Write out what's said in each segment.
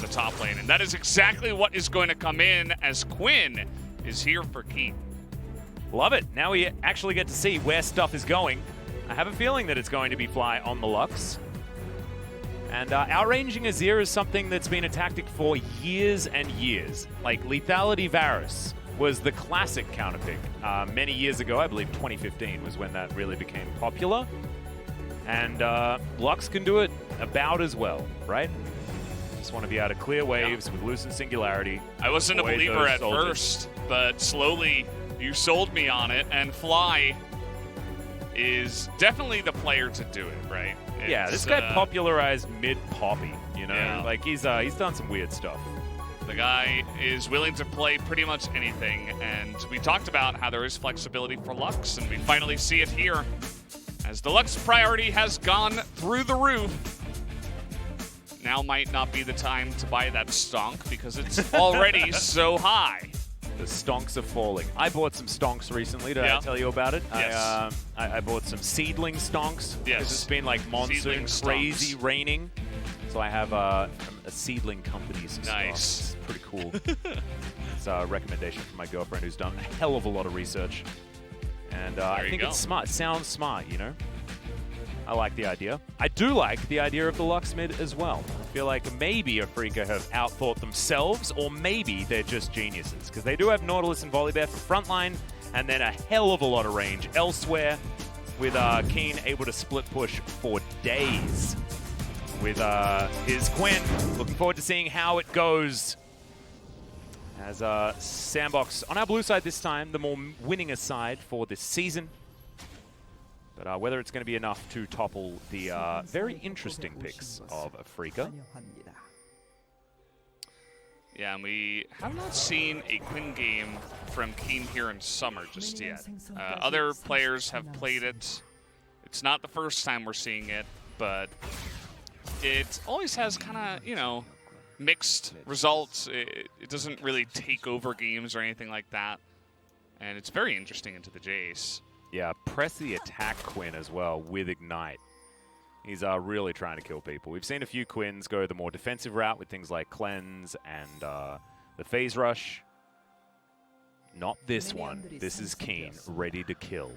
top lane. And that is exactly what is going to come in as Quinn is here for Kiin. Love it. Now we actually get to see where stuff is going. I have a feeling that it's going to be Fly on the Lux. And outranging Azir is something that's been a tactic for years and years. Like Lethality Varus was the classic counterpick. Many years ago, I believe 2015 was when that really became popular. And Lux can do it about as well, right? Just want to be able to clear waves with Lucent Singularity. I wasn't a believer at first, but slowly you sold me on it, and Fly is definitely the player to do it, right? Yeah, this guy popularized mid-poppy, you know? Yeah. Like, he's done some weird stuff. The guy is willing to play pretty much anything, and we talked about how there is flexibility for Lux, and we finally see it here, as the Lux priority has gone through the roof. Now might not be the time to buy that stonk, because it's already so high. The stonks are falling. I bought some stonks recently. Did I tell you about it? Yes. I bought some seedling stonks. Yes. It's been like monsoon, crazy raining. So I have a seedling company. Nice. It's pretty cool. It's a recommendation from my girlfriend who's done a hell of a lot of research. And I think it's smart. It sounds smart, you know? I like the idea. I do like the idea of the Lux mid as well. I feel like maybe Afreeca have outthought themselves, or maybe they're just geniuses, because they do have Nautilus and Volibear for frontline, and then a hell of a lot of range elsewhere, with Kiin able to split push for days with his Quinn. Looking forward to seeing how it goes. As SANDBOX on our blue side this time, the more winning side for this season. But whether it's going to be enough to topple the very interesting picks of Afreeca. Yeah, and we have not seen a Quinn game from Kiin here in summer just yet. Other players have played it. It's not the first time we're seeing it, but it always has kind of, you know, mixed results. It doesn't really take over games or anything like that. And it's very interesting into the Jayce. Yeah, press the attack Quinn as well with Ignite. He's really trying to kill people. We've seen a few Quinns go the more defensive route with things like Cleanse and the Phase Rush. Not this one. This is Kiin, ready to kill.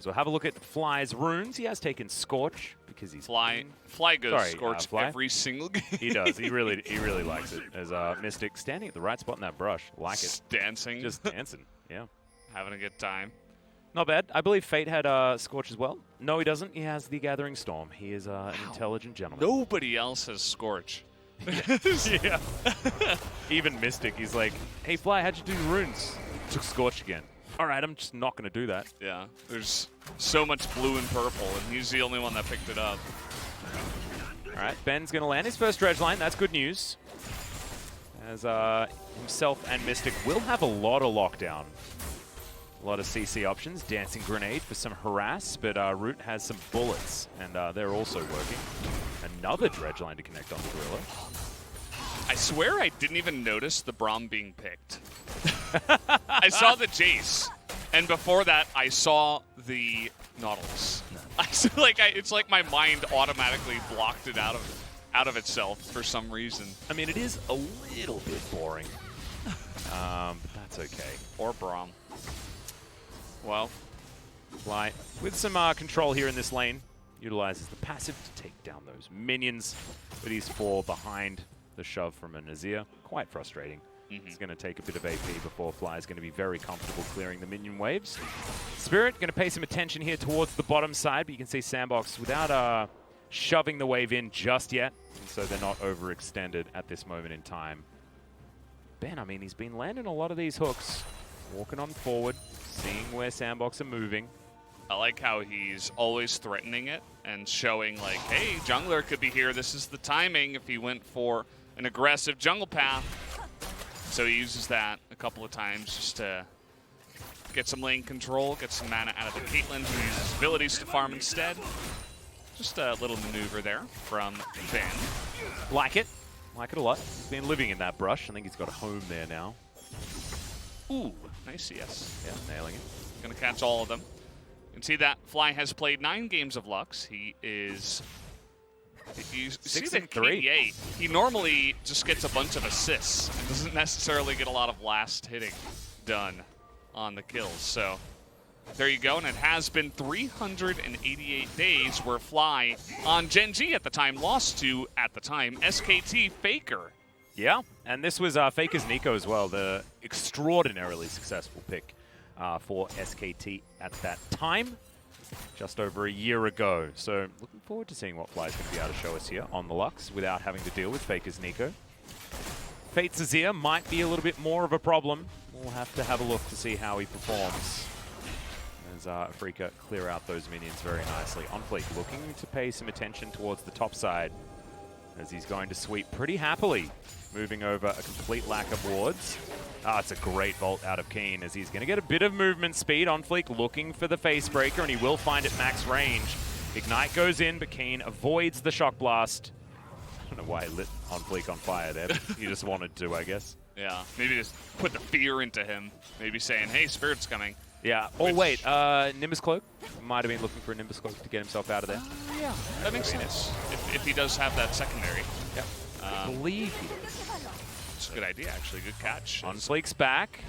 So we'll have a look at Fly's runes. He has taken Scorch because he's Fly goes Scorch every single game. He does. He really likes it. As Mystic standing at the right spot in that brush. Like it. Just dancing. Just dancing. Yeah. Having a good time. Not bad. I believe Fate had Scorch as well. No, he doesn't. He has the Gathering Storm. He is an intelligent gentleman. Nobody else has Scorch. Yeah. Even Mystic, he's like, hey, Fly, how'd you do the runes? Took Scorch again. All right, I'm just not going to do that. Yeah, there's so much blue and purple, and he's the only one that picked it up. All right, Ben's going to land his first dredge line. That's good news. As himself and Mystic will have a lot of lockdown. A lot of CC options. Dancing Grenade for some harass, but Root has some bullets, and they're also working. Another dredge line to connect on the Gorilla. I swear I didn't even notice the Braum being picked. I saw the Jayce, and before that, I saw the Nautilus. It's like my mind automatically blocked it out of itself for some reason. I mean, it is a little bit boring, but that's okay. Or Braum. Well, Fly with some control here in this lane. Utilizes the passive to take down those minions, but he's behind the shove from an Azir. Quite frustrating. It's going to take a bit of AP before Fly is going to be very comfortable clearing the minion waves. Spirit going to pay some attention here towards the bottom side, but you can see SANDBOX without shoving the wave in just yet, and so they're not overextended at this moment in time. Ben, I mean, he's been landing a lot of these hooks, walking on forward, seeing where SANDBOX are moving. I like how he's always threatening it and showing like, hey, jungler could be here. This is the timing if he went for an aggressive jungle path. So he uses that a couple of times just to get some lane control, get some mana out of the Caitlyn, who uses abilities to farm instead. Just a little maneuver there from Ben. Like it. Like it a lot. He's been living in that brush. I think he's got a home there now. Ooh, nice CS. Yeah, nailing it. Gonna catch all of them. You can see that Fly has played 9 games of Lux. He is You see the KDA, he normally just gets a bunch of assists and doesn't necessarily get a lot of last hitting done on the kills. So there you go, and it has been 388 days where Fly on Gen G at the time lost to, at the time, SKT Faker. Yeah, and this was Faker's Nico as well, the extraordinarily successful pick for SKT at that time, just over a year ago. So looking forward to seeing what Fly's going to be able to show us here on the Lux without having to deal with Faker's Nico. Fate's Azir might be a little bit more of a problem. We'll have to have a look to see how he performs. As Afreeca clear out those minions very nicely. OnFleek looking to pay some attention towards the top side as he's going to sweep pretty happily, moving over a complete lack of wards. It's a great vault out of Kiin as he's going to get a bit of movement speed. OnFleek looking for the face breaker, and he will find it max range. Ignite goes in, but Kiin avoids the shock blast. I don't know why he lit OnFleek on fire there, but he just wanted to, I guess. Yeah, maybe just put the fear into him. Maybe saying, hey, Spirit's coming. Yeah. Oh, wait. Nimbus Cloak? Might have been looking for a Nimbus Cloak to get himself out of there. Yeah, that makes sense. If he does have that secondary. Yep. I believe he does. It's a good idea, actually. Good catch. OnFleek's back.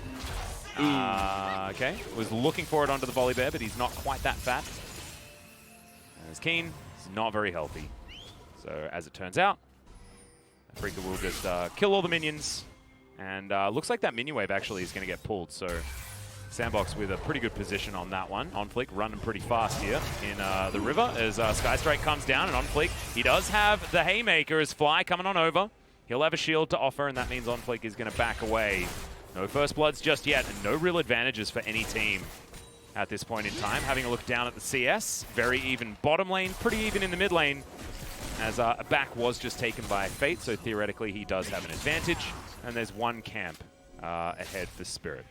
Okay. Was looking for it onto the Volibear, but he's not quite that fat. As Kiin is not very healthy. So, as it turns out, Afreeca will just kill all the minions. And looks like that minion wave actually is going to get pulled. So, SANDBOX with a pretty good position on that one. OnFleek running pretty fast here in the river as Sky Strike comes down, and OnFleek, he does have the Haymaker as Fly coming on over. He'll have a shield to offer, and that means OnFleek is going to back away. No first bloods just yet, and no real advantages for any team at this point in time. Having a look down at the CS, very even bottom lane, pretty even in the mid lane, as a back was just taken by Fate, so theoretically he does have an advantage, and there's one camp ahead for Spirit.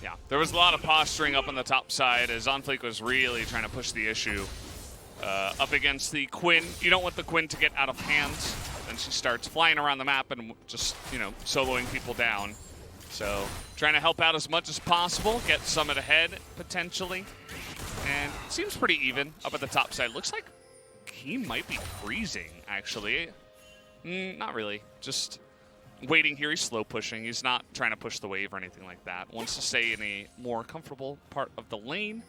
Yeah, there was a lot of posturing up on the top side as OnFleek was really trying to push the issue up against the Quinn. You don't want the Quinn to get out of hand, and she starts flying around the map and just, you know, soloing people down. So trying to help out as much as possible, get Summit ahead potentially, and it seems pretty even up at the top side. Looks like Kiin might be freezing, actually. Not really, just waiting here. He's slow pushing. He's not trying to push the wave or anything like that. Wants to stay in a more comfortable part of the lane.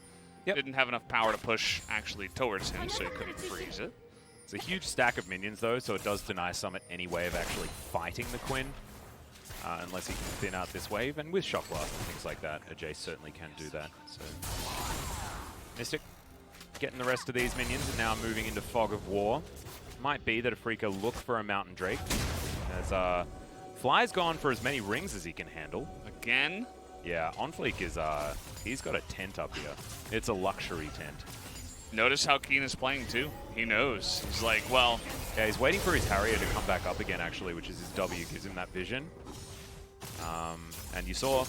Yep. Didn't have enough power to push actually towards him, so he couldn't freeze it. It's a huge stack of minions, though, so it does deny Summit any way of actually fighting the Quinn, unless he can thin out this wave. And with Shock Blast and things like that, Jayce certainly can do that. So Mystic getting the rest of these minions and now moving into Fog of War. Might be that Afreeca look for a Mountain Drake, as Fly's gone for as many rings as he can handle. Again? Yeah, OnFleek is, he's got a tent up here. It's a luxury tent. Notice how Kiin is playing, too. He knows. He's like, well... Yeah, he's waiting for his Harrier to come back up again, actually, which is his W, gives him that vision. And you saw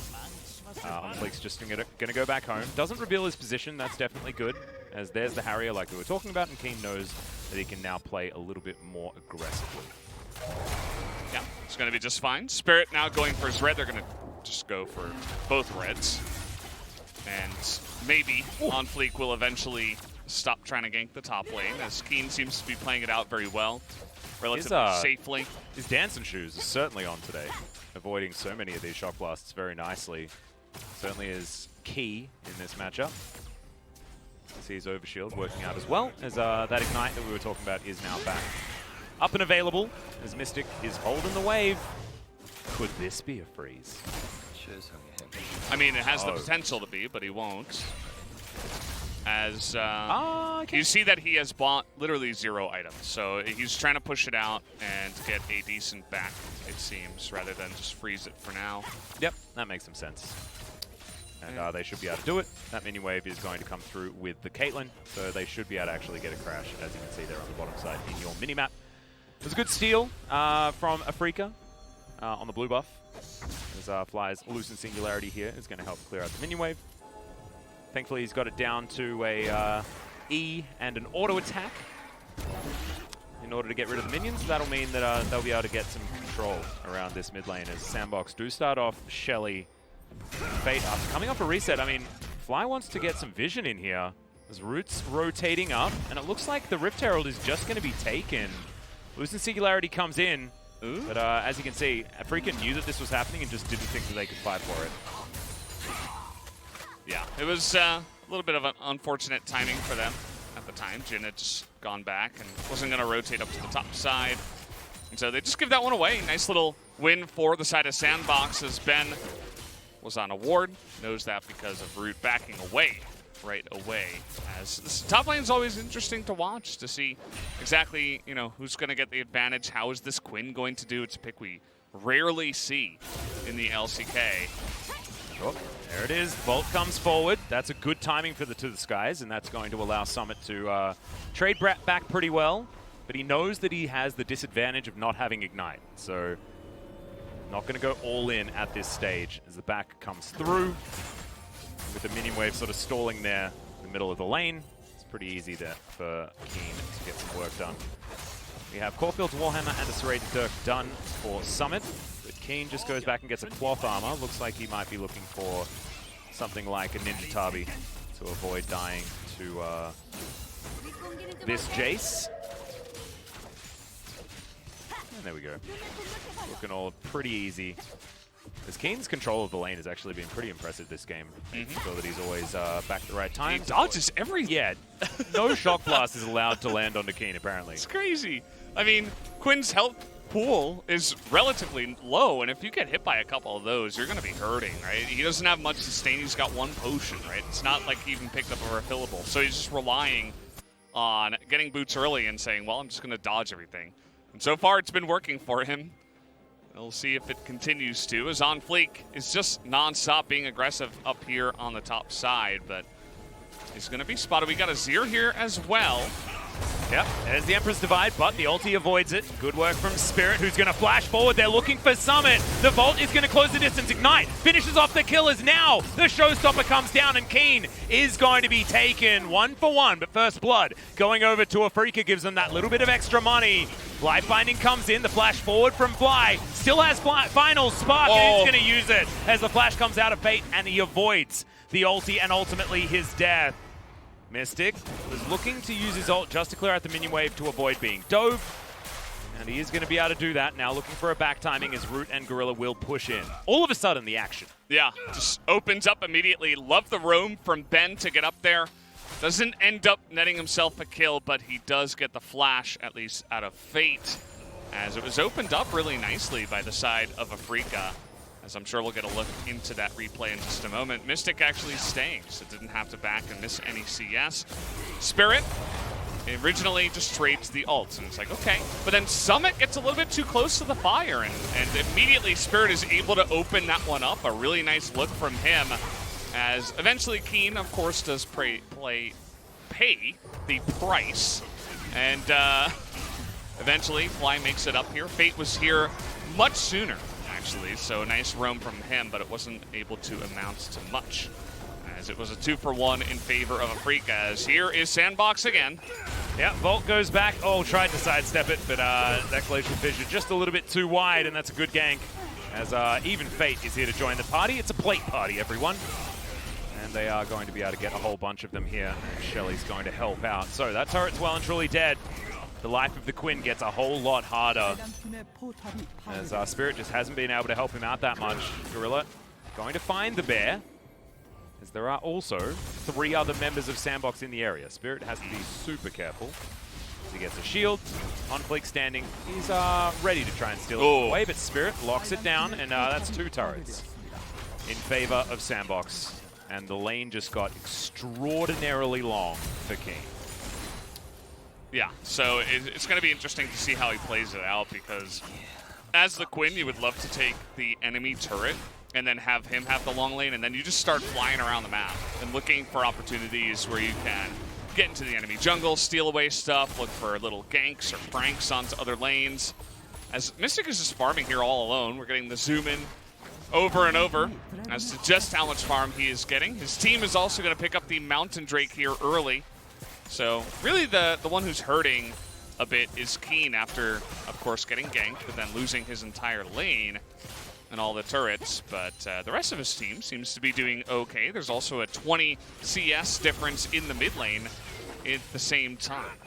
OnFleek's just going to go back home. Doesn't reveal his position, that's definitely good, as there's the Harrier like we were talking about, and Kiin knows that he can now play a little bit more aggressively. Yeah, it's going to be just fine. Spirit now going for his red. They're going to just go for both reds. And maybe OnFleek will eventually stop trying to gank the top lane, as Kiin seems to be playing it out very well, relatively safely. His dancing shoes are certainly on today, avoiding so many of these shock blasts very nicely. Certainly is key in this matchup. Sees Overshield working out as well, as that Ignite that we were talking about is now back up and available, as Mystic is holding the wave. Could this be a freeze? I mean, it has the potential to be, but he won't. As you see that he has bought literally 0 items, so he's trying to push it out and get a decent back, it seems, rather than just freeze it for now. Yep, that makes some sense. And they should be able to do it. That mini wave is going to come through with the Caitlyn, so they should be able to actually get a crash, as you can see there on the bottom side in your mini-map. It was a good steal from Afreeca on the blue buff. As Fly's Lucent Singularity here is going to help clear out the minion wave. Thankfully, he's got it down to a E and an auto attack in order to get rid of the minions. That'll mean that they'll be able to get some control around this mid lane, as SANDBOX do start off Shelly. Fate after coming off a reset. I mean, Fly wants to get some vision in here. As Root's rotating up, and it looks like the Rift Herald is just going to be taken. Losing Singularity comes in, but as you can see, Afreeca knew that this was happening and just didn't think that they could fight for it. Yeah, it was a little bit of an unfortunate timing for them at the time. Jhin had just gone back and wasn't going to rotate up to the top side. And so they just give that one away. Nice little win for the side of SANDBOX as Ben was on a ward. Knows that because of Root backing away right away. As this top lane is always interesting to watch to see exactly, you know, who's going to get the advantage. How is this Quinn going to do? It's a pick we rarely see in the LCK. Sure. There it is. Volt comes forward. That's a good timing for the To The Skies, and that's going to allow Summit to trade back pretty well. But he knows that he has the disadvantage of not having Ignite. So not going to go all in at this stage as the back comes through. With the minion wave sort of stalling there in the middle of the lane. It's pretty easy there for Kiin to get some work done. We have Caulfield's Warhammer and a Serrated Dirk done for Summit. But Kiin just goes back and gets a cloth armor. Looks like he might be looking for something like a Ninja Tabi to avoid dying to this Jayce. And there we go. Looking all pretty easy. As Kiin's control of the lane has actually been pretty impressive this game. Making sure that he's always back at the right time. He dodges everything. Yeah, no Shock Blast is allowed to land onto Kiin, apparently. It's crazy. I mean, Quinn's health pool is relatively low, and if you get hit by a couple of those, you're going to be hurting, right? He doesn't have much sustain. He's got one potion, right? It's not like he even picked up a refillable. So he's just relying on getting boots early and saying, well, I'm just going to dodge everything. And so far, it's been working for him. We'll see if it continues to, as OnFleek is just non-stop being aggressive up here on the top side, but he's going to be spotted. We got Azir here as well. Yep, there's the Emperor's Divide, but the ulti avoids it. Good work from Spirit, who's going to flash forward. They're looking for Summit. The Volt is going to close the distance. Ignite finishes off the killers now. The Showstopper comes down, and Kiin is going to be taken 1 for 1. But First Blood going over to Afreeca gives them that little bit of extra money. Life Binding comes in. The flash forward from Fly. Still has Final Spark, and he's going to use it as the flash comes out of Fate, and he avoids the ulti and ultimately his death. Mystic was looking to use his ult just to clear out the minion wave to avoid being dove. And he is going to be able to do that. Now looking for a back timing as Root and Gorilla will push in. All of a sudden, the action. Yeah, just opens up immediately. Love the roam from Ben to get up there. Doesn't end up netting himself a kill, but he does get the flash, at least out of Fate, as it was opened up really nicely by the side of Afreeca. As I'm sure we'll get a look into that replay in just a moment. Mystic actually staying, so didn't have to back and miss any CS. Spirit originally just trades the ult, and it's like, okay. But then Summit gets a little bit too close to the fire, and immediately Spirit is able to open that one up. A really nice look from him, as eventually Kiin, of course, does pay the price. And eventually Fly makes it up here. Fate was here much sooner, actually, so a nice roam from him, but it wasn't able to amount to much, as it was a 2 for 1 in favor of Afreeca. As here is SANDBOX again. Yeah, Volt goes back. Oh, tried to sidestep it, but that Glacial Fissure just a little bit too wide, and that's a good gank. As even Fate is here to join the party. It's a plate party, everyone. And they are going to be able to get a whole bunch of them here, and Shelly's going to help out. So that turret's well and truly dead. The life of the Quinn gets a whole lot harder, as Spirit just hasn't been able to help him out that much. Gorilla going to find the bear, as there are also 3 other members of SANDBOX in the area. Spirit has to be super careful. As he gets a shield, OnFleek standing. He's ready to try and steal it away, but Spirit locks it down, and that's 2 turrets in favor of SANDBOX. And the lane just got extraordinarily long for Kiin. Yeah, so it's going to be interesting to see how he plays it out, because as the Quinn, you would love to take the enemy turret and then have him have the long lane, and then you just start flying around the map and looking for opportunities where you can get into the enemy jungle, steal away stuff, look for little ganks or pranks onto other lanes. As Mystic is just farming here all alone, we're getting the zoom in over and over as to just how much farm he is getting. His team is also going to pick up the Mountain Drake here early. So really the one who's hurting a bit is Kiin after, of course, getting ganked, but then losing his entire lane. and all the turrets, but the rest of his team seems to be doing okay. There's also a 20 CS difference in the mid lane at the same time.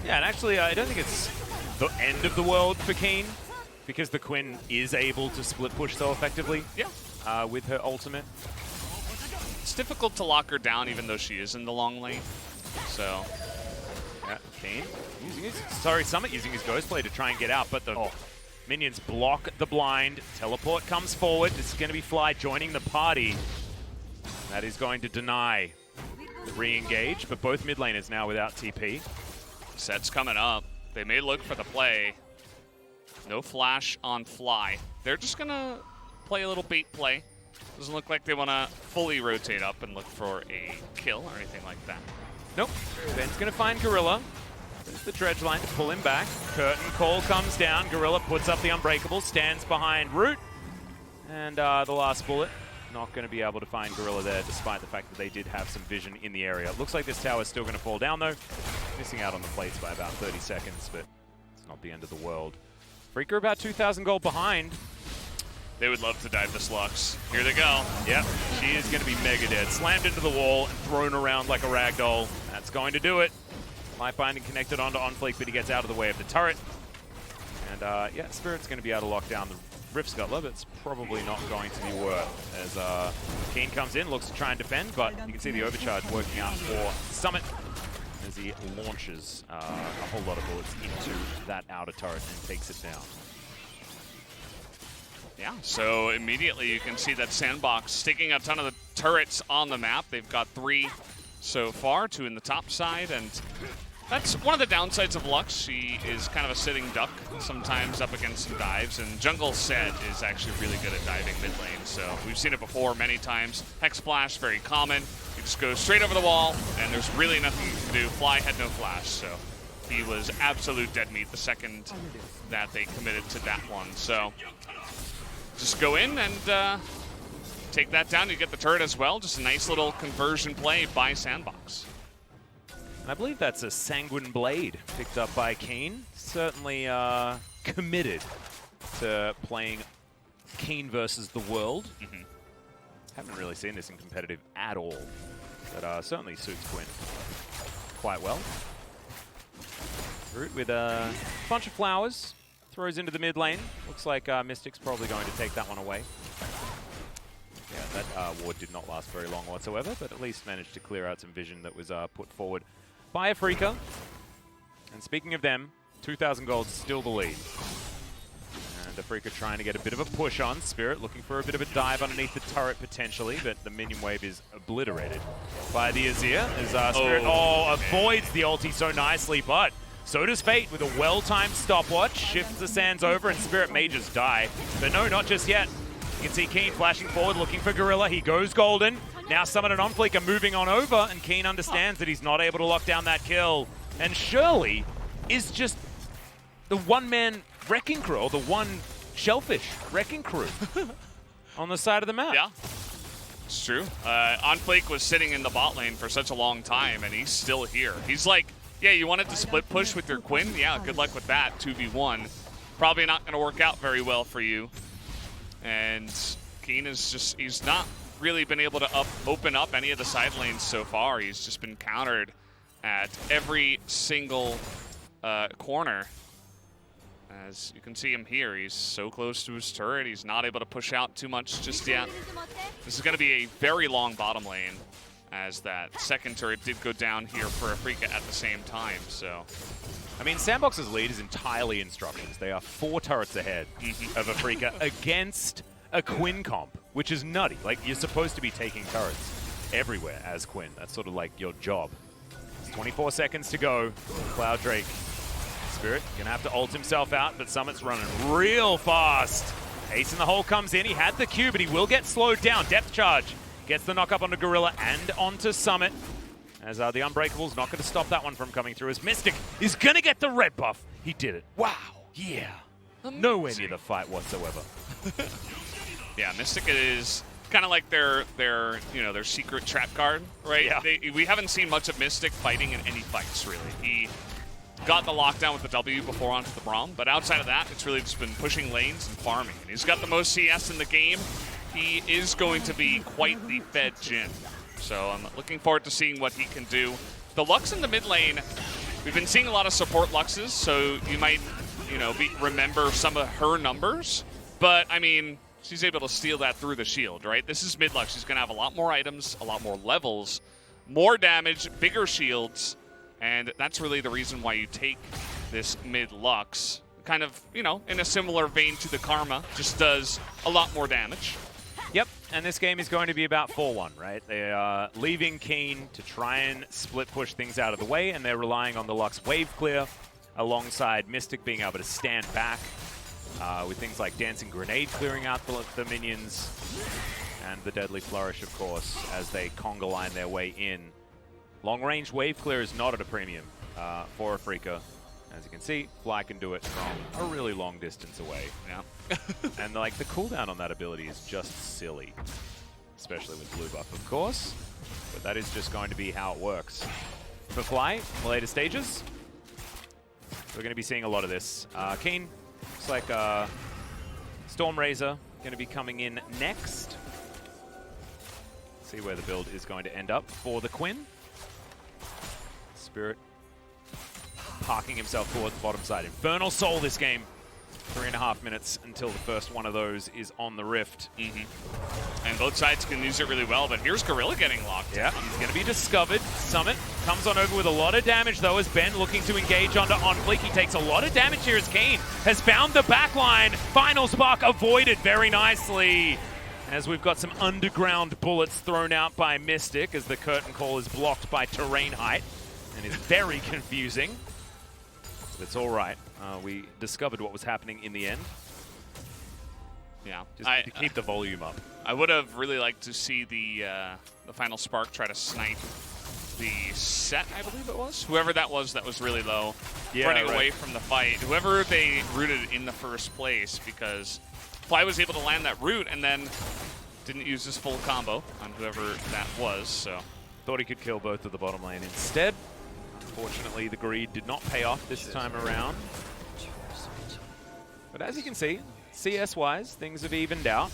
Yeah, and actually, I don't think it's the end of the world for Kiin, because the Quinn is able to split push so effectively. Yeah. With her ultimate. It's difficult to lock her down even though she is in the long lane. So, yeah, Kiin using his, Summit using his Ghostblade to try and get out, but the minions block the blind. Teleport comes forward. This is going to be Fly joining the party. That is going to deny the re-engage, but both mid laners now without TP. Sett's coming up. They may look for the play. No flash on Fly. They're just going to play a little bait play. Doesn't look like they want to fully rotate up and look for a kill or anything like that. Nope. Ben's going to find Gorilla. There's the dredge line to pull him back. Curtain call comes down. Gorilla puts up the Unbreakable, stands behind Root. And the last bullet. Not going to be able to find Gorilla there, despite the fact that they did have some vision in the area. Looks like this tower is still going to fall down, though. Missing out on the plates by about 30 seconds, but it's not the end of the world. Afreeca about 2,000 gold behind. They would love to dive this Lux. Here they go. Yep, she is going to be mega dead. Slammed into the wall and thrown around like a ragdoll. That's going to do it. Life Binding connected onto OnFleek, but he gets out of the way of the turret. And yeah, Spirit's going to be able to lock down the Rift Scuttler, but it's probably not going to be worth as Kiin comes in, looks to try and defend, but you can see the overcharge working out for Summit as he launches a whole lot of bullets into that outer turret and takes it down. Yeah, so immediately you can see that SANDBOX sticking a ton of the turrets on the map. They've got 3 so far, 2 in the top side, and that's one of the downsides of Lux. She is kind of a sitting duck, sometimes up against some dives, and jungle Sett is actually really good at diving mid lane, so we've seen it before many times. Hex Flash, very common. You just go straight over the wall, and there's really nothing you can do. Fly had no flash, so he was absolute dead meat the second that they committed to that one. So just go in and take that down. You get the turret as well. Just a nice little conversion play by SANDBOX. I believe that's a Sanguine Blade picked up by Kiin. Certainly committed to playing Kiin versus the world. Haven't really seen this in competitive at all, but certainly suits Quinn quite well. Root with a bunch of flowers. Throws into the mid lane. Looks like Mystic's probably going to take that one away. Yeah, that ward did not last very long whatsoever, but at least managed to clear out some vision that was put forward by Afreeca. And speaking of them, 2,000 gold still the lead. And Afreeca trying to get a bit of a push on. Spirit looking for a bit of a dive underneath the turret potentially, but the minion wave is obliterated by the Azir. As Spirit avoids the ulti so nicely, but so does Fate with a well-timed stopwatch. Shifts the sands over and Spirit may just die. But no, not just yet. You can see Kiin flashing forward, looking for Gorilla. He goes golden. Now Summit and OnFleek are moving on over, and Kiin understands that he's not able to lock down that kill. And Shirley is just the one-man wrecking crew, or the one shellfish wrecking crew on the side of the map. Yeah, it's true. OnFleek was sitting in the bot lane for such a long time, and he's still here. He's like, yeah, you wanted to split push with your Quinn? Yeah, good luck with that, 2v1. Probably not going to work out very well for you. And Kiin is just, he's not really been able to open up any of the side lanes so far. He's just been countered at every single corner. As you can see him here, he's so close to his turret, he's not able to push out too much just yet. This is going to be a very long bottom lane, as that second turret did go down here for Afreeca at the same time, so. I mean, SANDBOX's lead is entirely instructions. They are 4 turrets ahead of Afreeca against a Quinn comp, which is nutty. Like, you're supposed to be taking turrets everywhere as Quinn. That's sort of like your job. It's 24 seconds to go. Cloud Drake. Spirit gonna have to ult himself out, but Summit's running real fast. Ace in the hole comes in. He had the Q, but he will get slowed down. Depth charge. Gets the knock up onto Gorilla and onto Summit. As the Unbreakable's not going to stop that one from coming through. As Mystic is going to get the red buff. He did it. Wow. Yeah. Nowhere near the fight whatsoever. Yeah, Mystic is kind of like their secret trap card, right? Yeah. We haven't seen much of Mystic fighting in any fights, really. got the lockdown with the W before onto the Braum, but outside of that, it's really just been pushing lanes and farming. And he's got the most CS in the game. He is going to be quite the fed Jhin. So I'm looking forward to seeing what he can do. The Lux in the mid lane, we've been seeing a lot of support Luxes, so you might, remember some of her numbers. But, I mean, she's able to steal that through the shield, right? This is mid Lux. She's going to have a lot more items, a lot more levels, more damage, bigger shields, and that's really the reason why you take this mid Lux. Kind of, in a similar vein to the Karma, just does a lot more damage. Yep, and this game is going to be about 4-1, right? They are leaving Kiin to try and split push things out of the way, and they're relying on the Lux wave clear alongside Mystic being able to stand back with things like Dancing Grenade clearing out the minions, and the Deadly Flourish, of course, as they conga line their way in. Long-range wave clear is not at a premium for Afreeca. As you can see, Fly can do it from a really long distance away. Yeah. And like the cooldown on that ability is just silly. Especially with blue buff, of course. But that is just going to be how it works. For Fly, in the later stages, we're going to be seeing a lot of this. Kiin, looks like Stormrazor going to be coming in next. See where the build is going to end up for the Quinn. Spirit parking himself towards the bottom side. Infernal Soul this game. 3.5 minutes until the first one of those is on the Rift. And both sides can use it really well, but here's Gorilla getting locked. Yeah, he's going to be discovered. Summit comes on over with a lot of damage, though, as Ben looking to engage onto OnFleek. He takes a lot of damage here as Kiin has found the backline. Final Spark avoided very nicely, as we've got some underground bullets thrown out by Mystic, as the curtain call is blocked by terrain height, and is very confusing. It's all right. We discovered what was happening in the end. Yeah, just to keep the volume up. I would have really liked to see the Final Spark try to snipe the Sett, I believe it was. Whoever that was really low, running away from the fight. Whoever they rooted in the first place, because Fly was able to land that root and then didn't use his full combo on whoever that was. So thought he could kill both of the bottom lane instead. Unfortunately, the greed did not pay off this time around. But as you can see, CS-wise, things have evened out.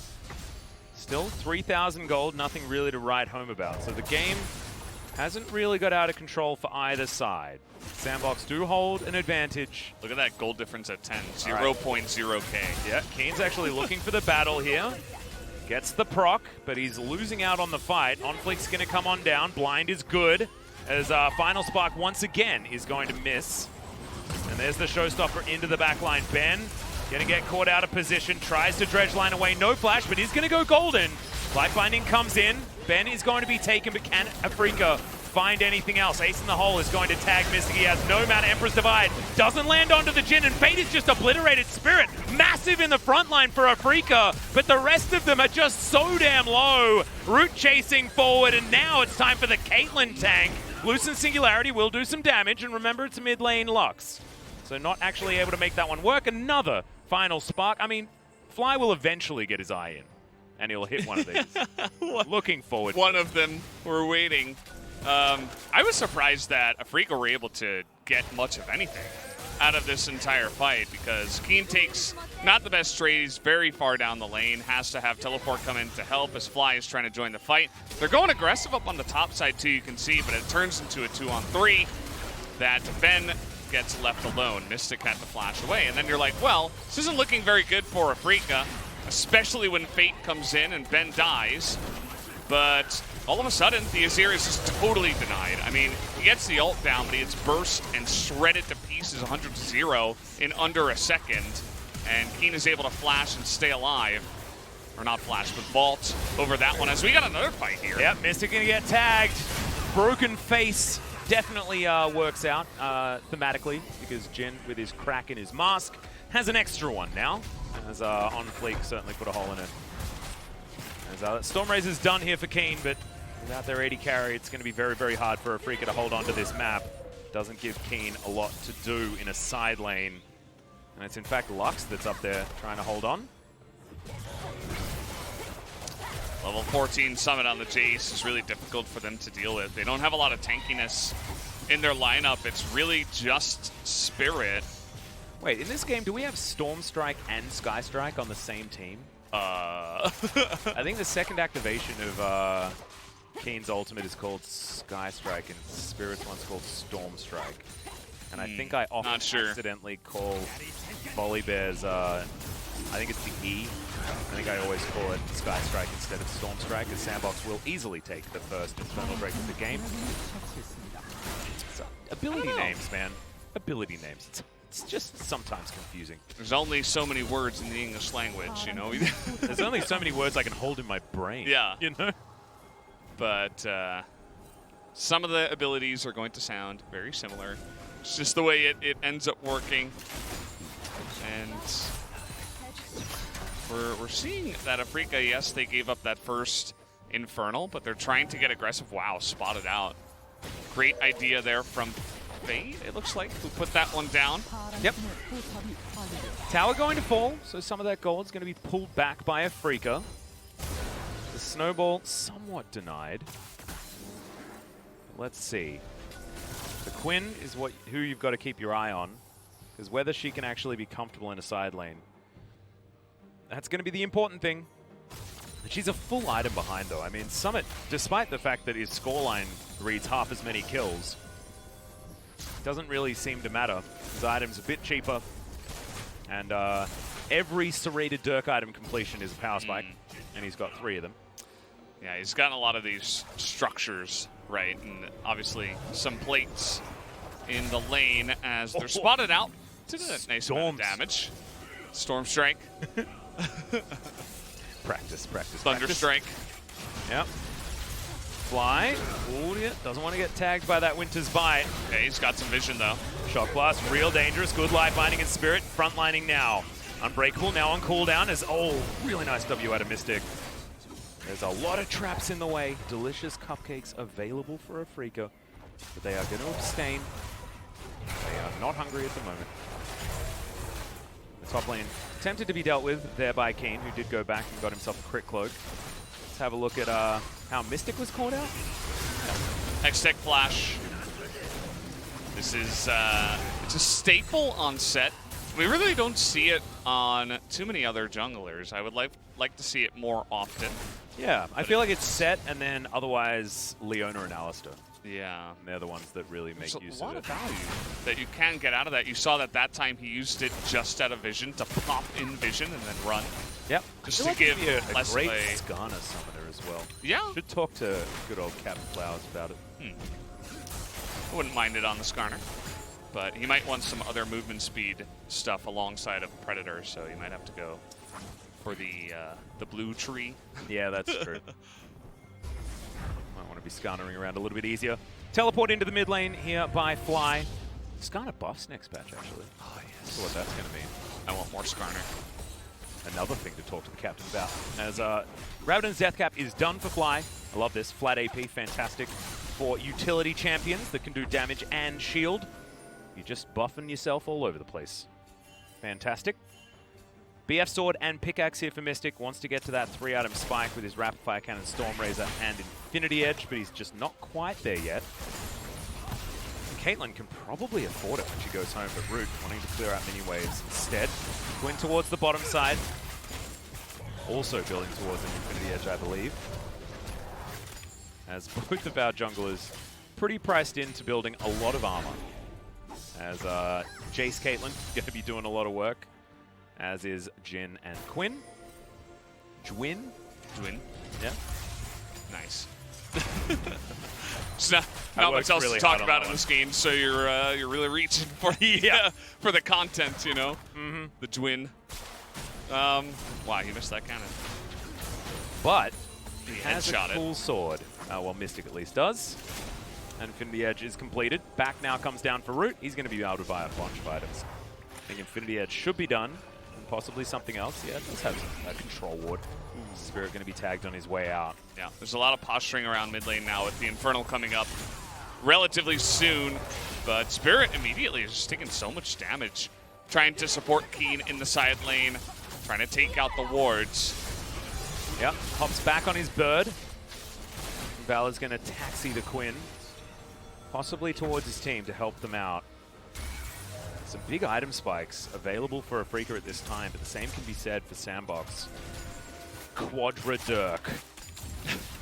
Still 3,000 gold, nothing really to write home about. So the game hasn't really got out of control for either side. SANDBOX do hold an advantage. Look at that gold difference at 10, 0.0k. Yeah, Kiin's actually looking for the battle here. Gets the proc, but he's losing out on the fight. OnFleek's going to come on down. Blind is good, as Final Spark once again is going to miss. And there's the showstopper into the backline. Ben going to get caught out of position, tries to dredge line away. No flash, but he's going to go golden. Life Binding comes in. Ben is going to be taken, but can Afreeca find anything else? Ace in the hole is going to tag Mystic. He has no mana. Emperor's Divide doesn't land onto the Jhin, and Fate is just obliterated. Spirit, massive in the front line for Afreeca, but the rest of them are just so damn low. Root chasing forward, and now it's time for the Caitlyn tank. Loosen Singularity will do some damage, and remember, it's a mid lane Lux. So not actually able to make that one work. Another Final Spark. I mean, Fly will eventually get his eye in, and he'll hit one of these. Looking forward. One of them. We're waiting. I was surprised that Afreeca were able to get much of anything out of this entire fight, because Kiin takes not the best trade. He's very far down the lane, has to have Teleport come in to help as Fly is trying to join the fight. They're going aggressive up on the top side too, you can see, but it turns into a 2-on-3 that Ben gets left alone. Mystic had to flash away, and then you're like, well, this isn't looking very good for Afreeca, especially when Fate comes in and Ben dies. But all of a sudden, the Azir is just totally denied. I mean, he gets the ult down, but he gets burst and shredded to pieces 100-0 in under a second. And Kiin is able to flash and stay alive. Or not flash, but vault over that one, as we got another fight here. Yep, Mystic gonna get tagged. Broken face definitely works out thematically, because Jhin, with his crack in his mask, has an extra one now. As OnFleek certainly put a hole in it. As Stormrazor's done here for Kiin, but without their 80 carry, it's going to be very, very hard for Afreeca to hold on to this map. Doesn't give Kiin a lot to do in a side lane. And it's in fact Lux that's up there trying to hold on. Level 14 Summit on the Jayce is really difficult for them to deal with. They don't have a lot of tankiness in their lineup, it's really just Spirit. Wait, in this game, do we have Storm Strike and Sky Strike on the same team? I think the second activation of Kiin's ultimate is called Sky Strike, and Spirit's one's called Storm Strike. And I think I often accidentally call Volibear's, I think it's the E. I think I always call it Sky Strike instead of Storm Strike, as SANDBOX will easily take the first Infernal Break of the game. So, ability names, man. Ability names. It's just sometimes confusing. There's only so many words in the English language, you know? There's only so many words I can hold in my brain. Yeah. You know? But some of the abilities are going to sound very similar. It's just the way it ends up working. And we're seeing that Afreeca, yes, they gave up that first Infernal, but they're trying to get aggressive. Wow, spotted out. Great idea there from Fade, it looks like, who put that one down. Yep. Tower going to fall, so some of that gold is going to be pulled back by Afreeca. The snowball somewhat denied. Let's see. The Quinn is who you've got to keep your eye on, because whether she can actually be comfortable in a side lane, that's going to be the important thing. She's a full item behind, though. I mean, Summit, despite the fact that his scoreline reads half as many kills, doesn't really seem to matter. His item's a bit cheaper, and every serrated Dirk item completion is a power spike, and he's got 3 of them. Yeah, he's gotten a lot of these structures, right? And obviously some plates in the lane as they're spotted out. Did a nice amount of damage. Storm Strike. Practice. Thunder Strike. Yep. Fly. Ooh, yeah. Doesn't want to get tagged by that Winter's Bite. Okay, he's got some vision, though. Shock Blast, real dangerous. Good life binding in Spirit. Frontlining now. Unbreakable now on cooldown. Really nice W out of Mystic. There's a lot of traps in the way. Delicious cupcakes available for Afreeca, but they are going to abstain. They are not hungry at the moment. The top lane attempted to be dealt with there by Kiin, who did go back and got himself a crit cloak. Let's have a look at how Mystic was called out. Hextech Flash. This is it's a staple on Sett. We really don't see it on too many other junglers. I would like to see it more often. Yeah, I feel like it's Sett, and then otherwise Leona and Alistar. Yeah. They're the ones that really make use of it. There's a lot of value that you can get out of that. You saw that time he used it just out of vision to pop in vision and then run. Yep. Just to give less great Skarner summoner as well. Yeah. Should talk to good old Captain Flowers about it. I wouldn't mind it on the Skarner. But he might want some other movement speed stuff alongside of Predator, so you might have to go for the blue tree. Yeah, that's true. Might want to be Skarnering around a little bit easier. Teleport into the mid lane here by Fly. Skarner buffs next patch, actually. Oh, yes. So what that's going to mean. I want more Skarner. Another thing to talk to the captain about. As Rabadon's Death Cap is done for Fly. I love this. Flat AP, fantastic for utility champions that can do damage and shield. You're just buffing yourself all over the place. Fantastic. BF Sword and Pickaxe here for Mystic. Wants to get to that 3-item spike with his Rapid Fire Cannon, Storm Razor, and Infinity Edge, but he's just not quite there yet. Caitlyn can probably afford it when she goes home, but Root wanting to clear out mini waves instead. Quinn towards the bottom side. Also building towards an Infinity Edge, I believe. As both of our junglers pretty priced into building a lot of armor. As Jayce Caitlyn going to be doing a lot of work, as is Jhin and Quinn. Jhin? Yeah. Nice. There's not much else to talk about in this game, so you're really reaching for for the content, you know. The Jhin. Wow, he missed that cannon. But he has a cool sword. Well, Mystic at least does. And Infinity Edge is completed. Back now comes down for Root. He's going to be able to buy a bunch of items. I think Infinity Edge should be done. And possibly something else. Yeah, it does have a control ward. Spirit going to be tagged on his way out. Yeah, there's a lot of posturing around mid lane now with the Infernal coming up relatively soon. But Spirit immediately is just taking so much damage. Trying to support Kiin in the side lane. Trying to take out the wards. Yep, hops back on his bird. Valor's going to taxi the Quinn. possibly towards his team to help them out. Some big item spikes available for Afreeca at this time, but the same can be said for SANDBOX. Quadra Dirk,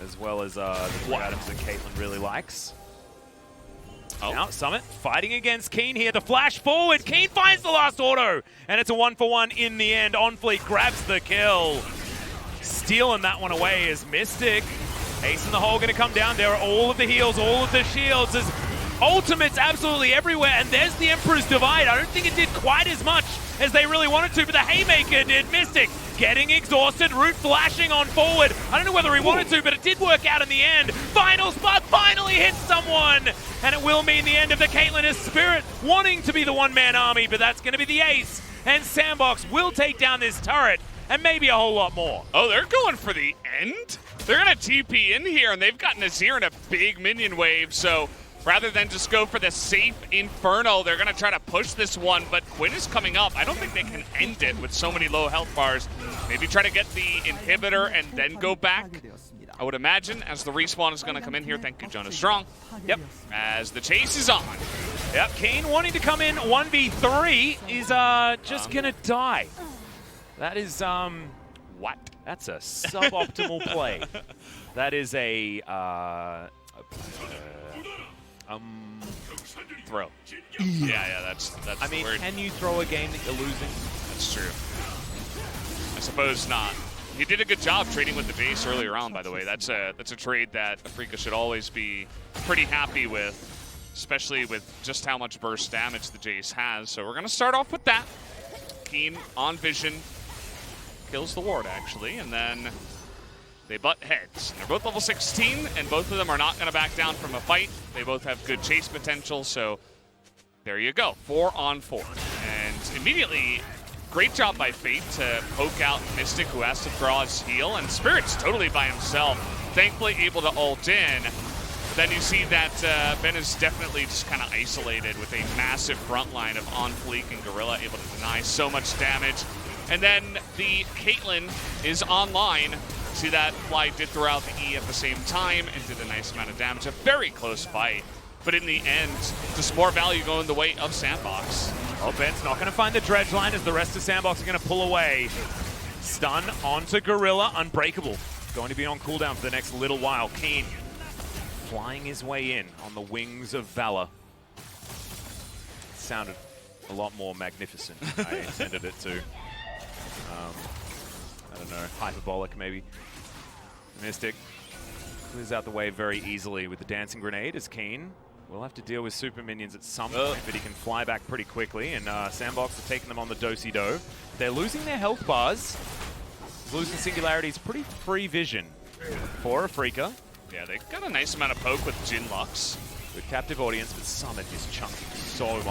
as well as the three items that Caitlyn really likes. Now, Summit fighting against Kiin here. The flash forward. Kiin finds the last auto, and it's a 1-for-1 in the end. OnFleek grabs the kill. Stealing that one away is Mystic. Ace in the hole going to come down. There are all of the heals, all of the shields. There's ultimates absolutely everywhere, and there's the Emperor's Divide. I don't think it did quite as much as they really wanted to, but the Haymaker did. Mystic getting exhausted, Root flashing on forward. I don't know whether he wanted to, but it did work out in the end. Final spot finally hits someone, and it will mean the end of the Caitlyn as Spirit wanting to be the one-man army, but that's going to be the ace, and SANDBOX will take down this turret, and maybe a whole lot more. Oh, they're going for the end? They're going to TP in here, and they've got Azir in a big minion wave, so rather than just go for the safe Inferno, they're going to try to push this one, but Quinn is coming up. I don't think they can end it with so many low health bars. Maybe try to get the inhibitor and then go back. I would imagine, as the respawn is going to come in here. Thank you, Jonas Strong. Yep, as the chase is on. Yep, Kiin wanting to come in 1v3 is just going to die. That is, what? That's a suboptimal play. That is a throw. Yeah, that's I mean, the word. Can you throw a game that you're losing? That's true. I suppose not. He did a good job trading with the Jayce earlier on, by the way. That's a trade that Afreeca should always be pretty happy with, especially with just how much burst damage the Jayce has. So we're going to start off with that. Kiin on vision. Kills the ward, actually, and then they butt heads. They're both level 16, and both of them are not going to back down from a fight. They both have good chase potential, so there you go. 4-on-4. And immediately, great job by Fate to poke out Mystic, who has to draw his heal, and Spirit's totally by himself, thankfully able to ult in. But then you see that Ben is definitely just kind of isolated with a massive front line of OnFleek and Gorilla, able to deny so much damage. And then the Caitlyn is online. See that Fly did throw out the E at the same time and did a nice amount of damage. A very close fight. But in the end, just more value going the way of SANDBOX. Oh, Ben's not going to find the dredge line as the rest of SANDBOX are going to pull away. Stun onto Gorilla. Unbreakable. Going to be on cooldown for the next little while. Kiin flying his way in on the wings of Valor. Sounded a lot more magnificent I intended it to. I don't know, hyperbolic maybe. Mystic clears out the way very easily with the dancing grenade as Kiin will have to deal with super minions at some point, but he can fly back pretty quickly, and SANDBOX are taking them on the do-si-do. They're losing their health bars. Losing Singularity's pretty free vision for Afreeca. Yeah, they got a nice amount of poke with Jhin Lux. Good captive audience, but Summit is chunking so much.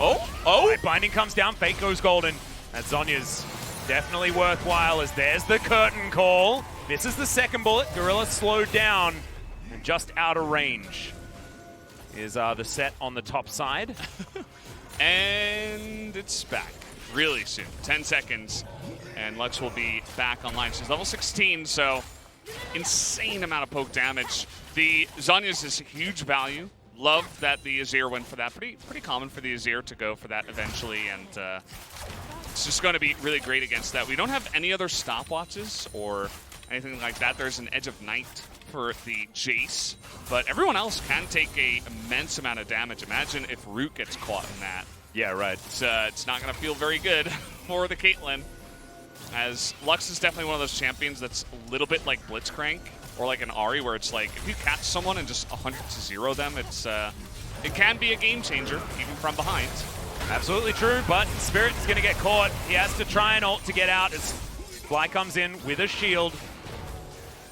Oh! Binding comes down, Fate goes golden. That Zhonya's definitely worthwhile as there's the curtain call. This is the second bullet. Gorilla slowed down and just out of range is the Sett on the top side. And it's back really soon. 10 seconds and Lux will be back online. She's level 16, so insane amount of poke damage. The Zhonya's is huge value. Love that the Azir went for that. Pretty common for the Azir to go for that eventually, and it's just going to be really great against that. We don't have any other stopwatches or anything like that. There's an Edge of Night for the Jayce, but everyone else can take an immense amount of damage. Imagine if Root gets caught in that. Yeah, right. It's not going to feel very good for the Caitlyn, as Lux is definitely one of those champions that's a little bit like Blitzcrank or like an Ahri, where it's like if you catch someone and just 100-0 them, it can be a game changer even from behind. Absolutely true, but Spirit is going to get caught. He has to try and ult to get out as Fly comes in with a shield.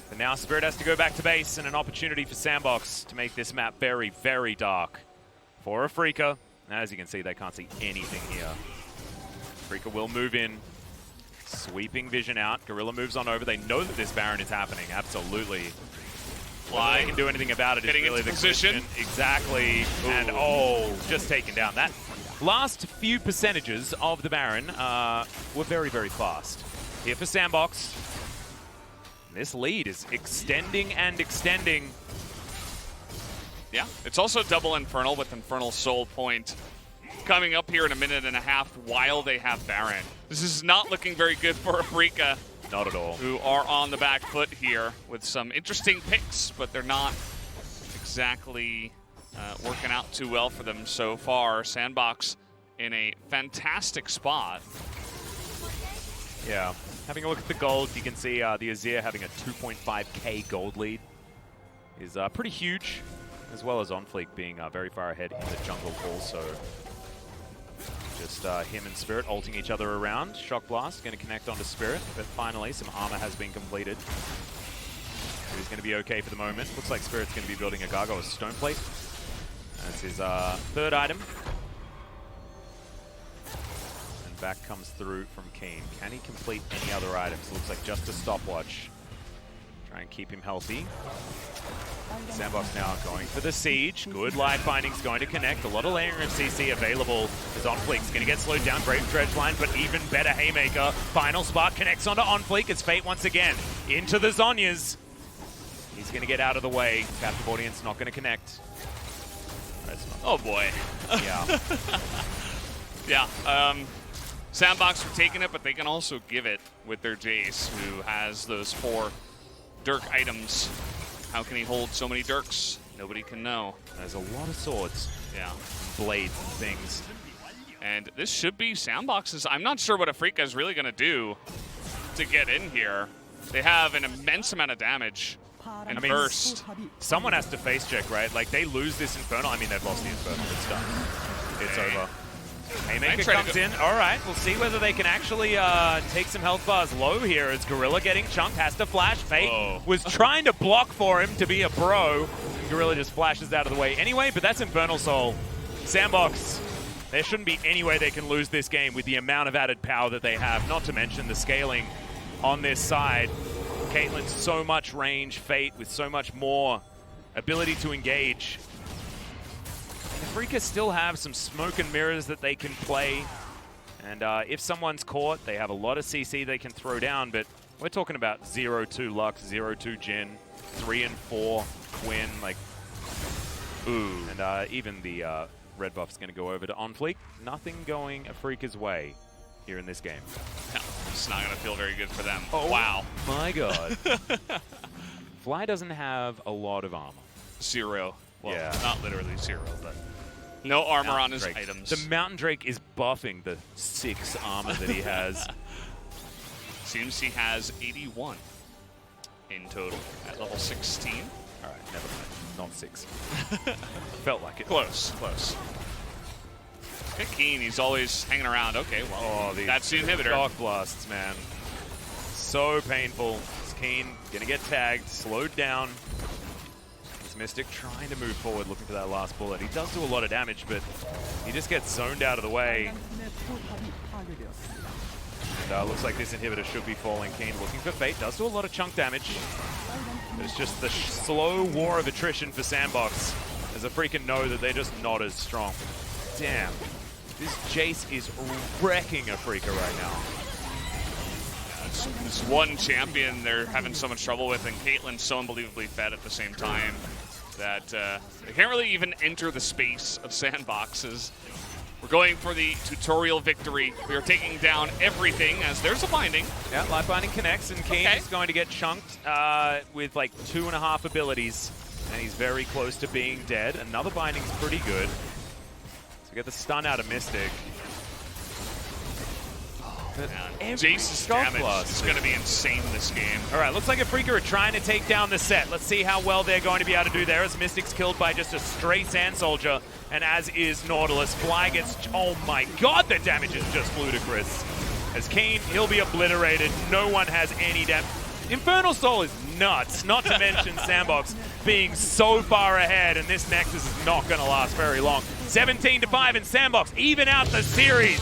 But now Spirit has to go back to base, and an opportunity for SANDBOX to make this map very, very dark for Afreeca. As you can see, they can't see anything here. Afreeca will move in, sweeping vision out. Gorilla moves on over. They know that this Baron is happening, absolutely. Fly can do anything about it. Getting really into the position. question. Exactly. Ooh. And just taken down. That last few percentages of the Baron were very, very fast. Here for SANDBOX. This lead is extending and extending. Yeah, it's also double Infernal with Infernal Soul Point coming up here in a minute and a half while they have Baron. This is not looking very good for Afreeca. Not at all. Who are on the back foot here with some interesting picks, but they're not exactly working out too well for them so far. SANDBOX in a fantastic spot. Yeah. Having a look at the gold, you can see the Azir having a 2.5k gold lead is pretty huge, as well as OnFleek being very far ahead in the jungle also. Just him and Spirit ulting each other around. Shock Blast going to connect onto Spirit, but finally some armor has been completed. He's going to be okay for the moment. Looks like Spirit's going to be building a Gargoyle Stone Plate. That's his third item. And back comes through from Kiin. Can he complete any other items? Looks like just a stopwatch. Try and keep him healthy. SANDBOX now going for the siege. Good life binding's going to connect. A lot of layering of CC available as OnFleek's going to get slowed down. Brave Dredge line, but even better Haymaker. Final Spark connects onto OnFleek. It's Fate once again into the Zhonyas. He's going to get out of the way. Captive Audience not going to connect. Oh boy. Yeah. Yeah. SANDBOX are taking it, but they can also give it with their Jayce, who has those 4 Dirk items. How can he hold so many Dirks? Nobody can know. There's a lot of swords. Yeah. Blades and things. And this should be SANDBOX's. I'm not sure what Afreeca is really going to do to get in here. They have an immense amount of damage and burst. Someone has to face check, right? Like, they lose this Infernal. I mean, they've lost the Infernal. It's done. It's over. Haymaker comes in. All right, we'll see whether they can actually take some health bars low here as Gorilla getting chunked, has to flash. Fate was trying to block for him to be a bro. Gorilla just flashes out of the way anyway, but that's Infernal Soul. SANDBOX, there shouldn't be any way they can lose this game with the amount of added power that they have, not to mention the scaling on this side. Caitlyn, so much range, Fate with so much more ability to engage. Afreeca still have some smoke and mirrors that they can play. And if someone's caught, they have a lot of CC they can throw down, but we're talking about 0-2 Lux, 0-2 Jhin, 3 and 4 Quinn, like, ooh. And even the red buff is going to go over to OnFleek. Nothing going Afreeca's way here in this game. No, it's not going to feel very good for them. Oh, wow. My God. Fly doesn't have a lot of armor. 0. Well, yeah. Not literally 0, but no armor on his items. The Mountain Drake is buffing the 6 armor that he has. Seems he has 81 in total at level 16. All right, never mind. Not 6. Felt like it. Close, close. Look at Kiin, he's always hanging around. Okay, well, that's the inhibitor. Shock blasts, man. So painful. Kiin gonna get tagged, slowed down. Mystic trying to move forward, looking for that last bullet. He does do a lot of damage, but he just gets zoned out of the way. And looks like this inhibitor should be falling. Kiin looking for Fate, does do a lot of chunk damage. But it's just the slow war of attrition for SANDBOX, as Afreeca know that they're just not as strong. Damn, this Jayce is wrecking Afreeca right now. This one champion they're having so much trouble with, and Caitlyn's so unbelievably fed at the same time that they can't really even enter the space of SANDBOXes. We're going for the tutorial victory. We are taking down everything as there's a binding. Yeah, life binding connects, and Kiin is going to get chunked with like 2.5 abilities, and he's very close to being dead. Another binding's pretty good. So we get the stun out of Mystic. Jayce's damage is going to be insane this game. All right, looks like Afreeca are trying to take down the Sett. Let's see how well they're going to be able to do there as Mystic's killed by just a straight Sand Soldier, and as is Nautilus. Fly gets, oh my God, the damage is just ludicrous. As Kiin, he'll be obliterated. No one has any damage. Infernal Soul is nuts, not to mention SANDBOX being so far ahead, and this Nexus is not going to last very long. 17-5, and SANDBOX even out the series.